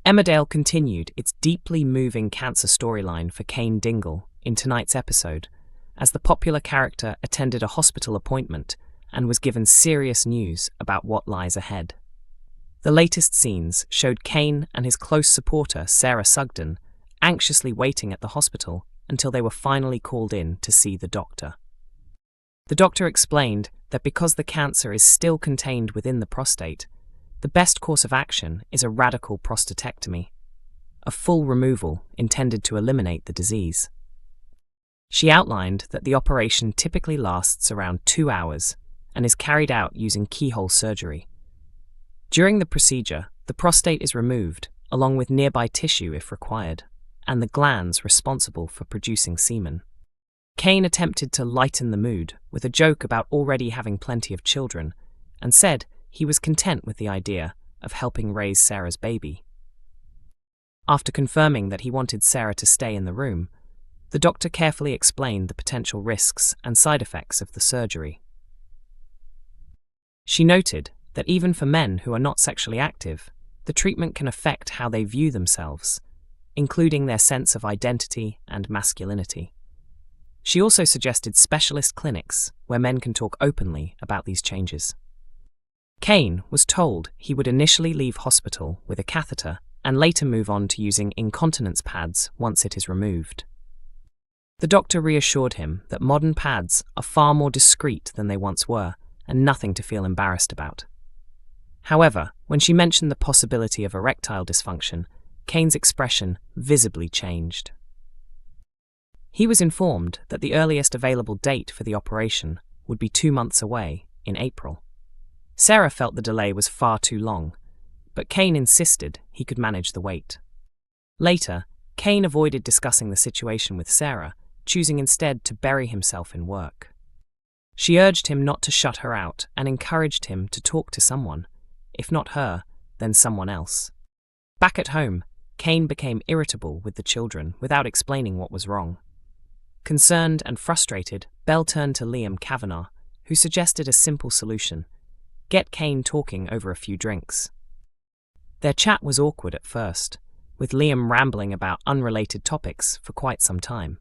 Emmerdale continued its deeply moving cancer storyline for Cain Dingle in tonight's episode, as the popular character attended a hospital appointment and was given serious news about what lies ahead. The latest scenes showed Cain and his close supporter, Sarah Sugden, anxiously waiting at the hospital until they were finally called in to see the doctor. The doctor explained that because the cancer is still contained within the prostate, the best course of action is a radical prostatectomy, a full removal intended to eliminate the disease. She outlined that the operation typically lasts around 2 hours and is carried out using keyhole surgery. During the procedure, the prostate is removed, along with nearby tissue if required, and the glands responsible for producing semen. Cain attempted to lighten the mood with a joke about already having plenty of children, and said he was content with the idea of helping raise Sarah's baby. After confirming that he wanted Sarah to stay in the room, the doctor carefully explained the potential risks and side effects of the surgery. She noted that even for men who are not sexually active, the treatment can affect how they view themselves, including their sense of identity and masculinity. She also suggested specialist clinics where men can talk openly about these changes. Cain was told he would initially leave hospital with a catheter and later move on to using incontinence pads once it is removed. The doctor reassured him that modern pads are far more discreet than they once were and nothing to feel embarrassed about. However, when she mentioned the possibility of erectile dysfunction, Cain's expression visibly changed. He was informed that the earliest available date for the operation would be 2 months away, in April. Sarah felt the delay was far too long, but Cain insisted he could manage the wait. Later, Cain avoided discussing the situation with Sarah, choosing instead to bury himself in work. She urged him not to shut her out and encouraged him to talk to someone, if not her, then someone else. Back at home, Cain became irritable with the children without explaining what was wrong. Concerned and frustrated, Belle turned to Liam Kavanagh, who suggested a simple solution: get Cain talking over a few drinks. Their chat was awkward at first, with Liam rambling about unrelated topics for quite some time.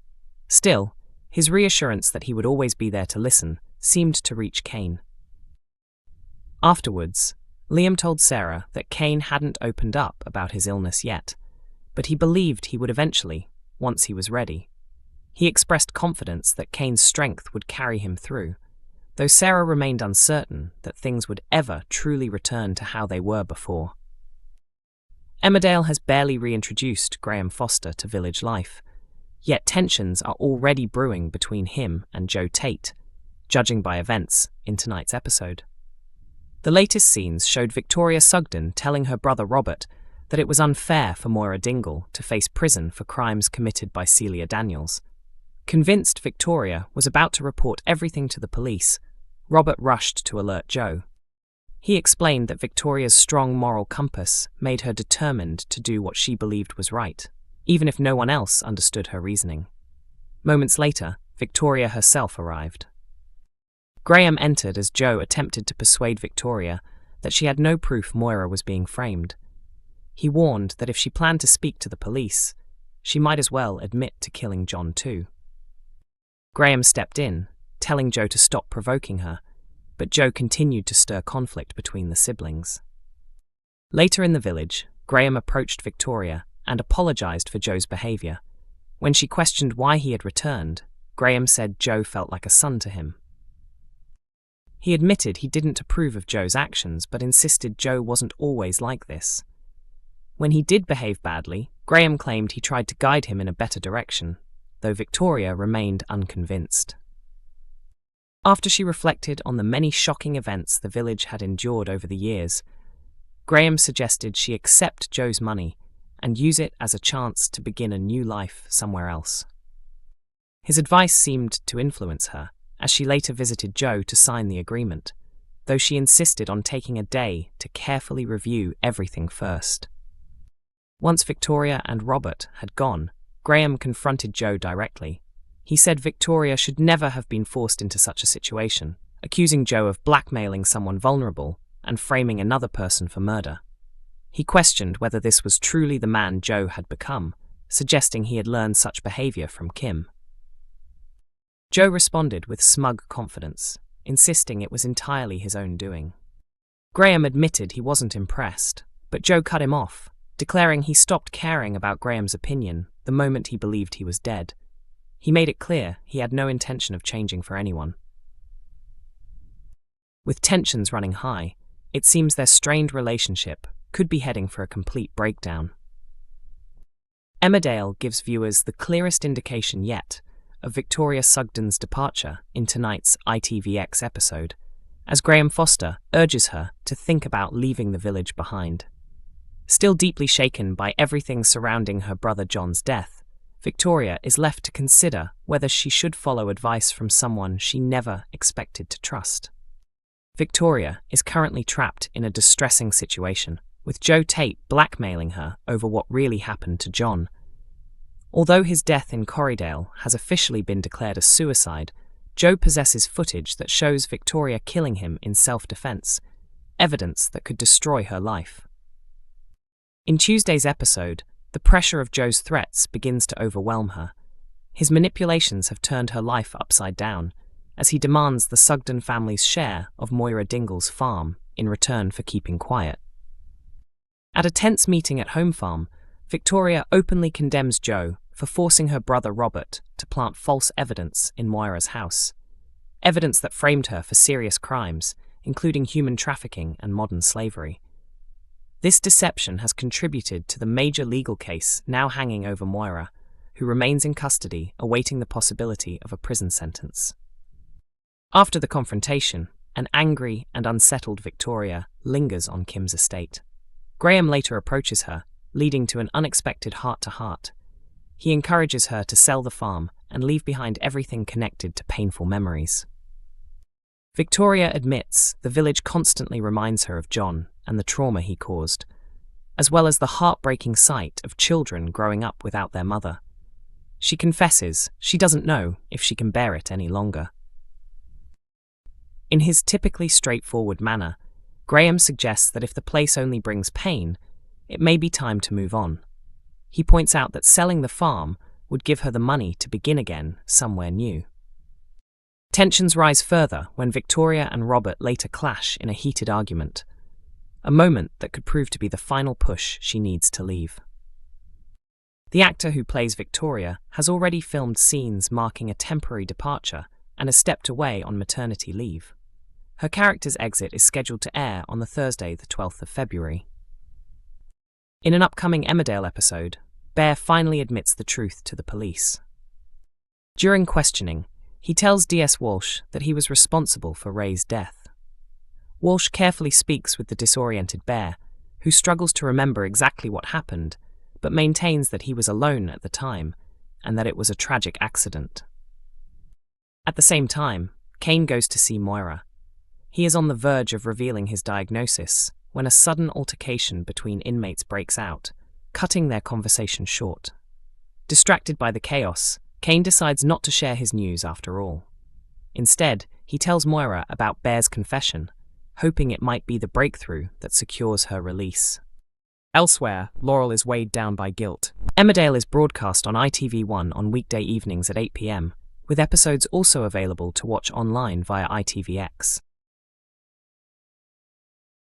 Still, his reassurance that he would always be there to listen seemed to reach Cain. Afterwards, Liam told Sarah that Cain hadn't opened up about his illness yet, but he believed he would eventually, once he was ready. He expressed confidence that Cain's strength would carry him through, though Sarah remained uncertain that things would ever truly return to how they were before. Emmerdale has barely reintroduced Graham Foster to village life, yet tensions are already brewing between him and Joe Tate, judging by events in tonight's episode. The latest scenes showed Victoria Sugden telling her brother Robert that it was unfair for Moira Dingle to face prison for crimes committed by Celia Daniels. Convinced Victoria was about to report everything to the police, Robert rushed to alert Joe. He explained that Victoria's strong moral compass made her determined to do what she believed was right, even if no one else understood her reasoning. Moments later, Victoria herself arrived. Graham entered as Joe attempted to persuade Victoria that she had no proof Moira was being framed. He warned that if she planned to speak to the police, she might as well admit to killing John too. Graham stepped in, telling Joe to stop provoking her, but Joe continued to stir conflict between the siblings. Later in the village, Graham approached Victoria and apologized for Joe's behavior. When she questioned why he had returned, Graham said Joe felt like a son to him. He admitted he didn't approve of Joe's actions, but insisted Joe wasn't always like this. When he did behave badly, Graham claimed he tried to guide him in a better direction, though Victoria remained unconvinced. After she reflected on the many shocking events the village had endured over the years, Graham suggested she accept Joe's money and use it as a chance to begin a new life somewhere else. His advice seemed to influence her, as she later visited Joe to sign the agreement, though she insisted on taking a day to carefully review everything first. Once Victoria and Robert had gone, Graham confronted Joe directly. He said Victoria should never have been forced into such a situation, accusing Joe of blackmailing someone vulnerable and framing another person for murder. He questioned whether this was truly the man Joe had become, suggesting he had learned such behavior from Kim. Joe responded with smug confidence, insisting it was entirely his own doing. Graham admitted he wasn't impressed, but Joe cut him off, declaring he stopped caring about Graham's opinion the moment he believed he was dead. He made it clear he had no intention of changing for anyone. With tensions running high, it seems their strained relationship could be heading for a complete breakdown. Emmerdale gives viewers the clearest indication yet of Victoria Sugden's departure in tonight's ITVX episode, as Graham Foster urges her to think about leaving the village behind. Still deeply shaken by everything surrounding her brother John's death, Victoria is left to consider whether she should follow advice from someone she never expected to trust. Victoria is currently trapped in a distressing situation, with Joe Tate blackmailing her over what really happened to John. Although his death in Corriedale has officially been declared a suicide, Joe possesses footage that shows Victoria killing him in self-defense, evidence that could destroy her life. In Tuesday's episode, the pressure of Joe's threats begins to overwhelm her. His manipulations have turned her life upside down, as he demands the Sugden family's share of Moira Dingle's farm in return for keeping quiet. At a tense meeting at Home Farm, Victoria openly condemns Joe for forcing her brother Robert to plant false evidence in Moira's house, evidence that framed her for serious crimes, including human trafficking and modern slavery. This deception has contributed to the major legal case now hanging over Moira, who remains in custody awaiting the possibility of a prison sentence. After the confrontation, an angry and unsettled Victoria lingers on Kim's estate. Graham later approaches her, leading to an unexpected heart-to-heart. He encourages her to sell the farm and leave behind everything connected to painful memories. Victoria admits the village constantly reminds her of John and the trauma he caused, as well as the heartbreaking sight of children growing up without their mother. She confesses she doesn't know if she can bear it any longer. In his typically straightforward manner, Graham suggests that if the place only brings pain, it may be time to move on. He points out that selling the farm would give her the money to begin again somewhere new. Tensions rise further when Victoria and Robert later clash in a heated argument, a moment that could prove to be the final push she needs to leave. The actor who plays Victoria has already filmed scenes marking a temporary departure and has stepped away on maternity leave. Her character's exit is scheduled to air on the Thursday, the 12th of February. In an upcoming Emmerdale episode, Bear finally admits the truth to the police. During questioning, he tells D.S. Walsh that he was responsible for Ray's death. Walsh carefully speaks with the disoriented Bear, who struggles to remember exactly what happened, but maintains that he was alone at the time and that it was a tragic accident. At the same time, Cain goes to see Moira. He is on the verge of revealing his diagnosis when a sudden altercation between inmates breaks out, cutting their conversation short. Distracted by the chaos, Cain decides not to share his news after all. Instead, he tells Moira about Bear's confession, hoping it might be the breakthrough that secures her release. Elsewhere, Laurel is weighed down by guilt. Emmerdale is broadcast on ITV1 on weekday evenings at 8 p.m, with episodes also available to watch online via ITVX.